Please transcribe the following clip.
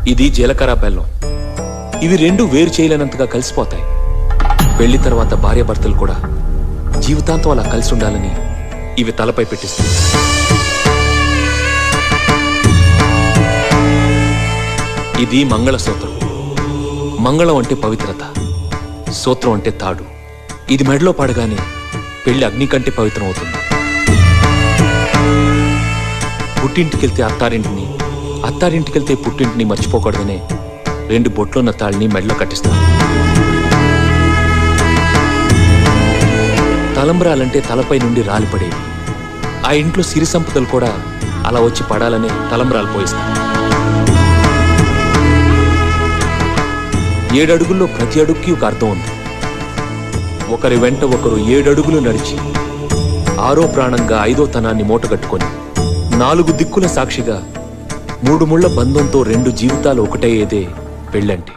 ఇది జీలకర్ర బెల్లం. ఇవి రెండు వేరు చేయలేనంతగా కలిసిపోతాయి. పెళ్లి తర్వాత భార్యాభర్తలు కూడా జీవితాంతం అలా కలిసి ఉండాలని ఇవి తలపై పెట్టిస్తుంది. ఇది మంగళసూత్రం. మంగళం అంటే పవిత్రత, సూత్రం అంటే తాడు. ఇది మెడలో పడగానే పెళ్లి అగ్ని కంటే పవిత్రం అవుతుంది. పుట్టింటికెళ్తే అత్తారింటిని, అత్తారింటికెళ్తే పుట్టింటిని మర్చిపోకూడదనే 2 బొట్లున్న తాళ్ళని మెడలో కట్టిస్తారు. తలంబ్రాలంటే తలపై నుండి రాలిపడేవి. ఆ ఇంట్లో సిరి సంపదలు కూడా అలా వచ్చి పడాలనే తలంబ్రాలు పోయిస్తారు. 7 అడుగుల్లో ప్రతి అడుగుకి ఒక అర్థం ఉంది. ఒకరి వెంట ఒకరు 7 అడుగులు నడిచి 6వ ప్రాణంగా 5వ తనాన్ని మూటగట్టుకొని 4 దిక్కుల సాక్షిగా 3 ముళ్ల బంధంతో 2 జీవితాలు ఒకటయ్యేదే పెళ్ళంటే.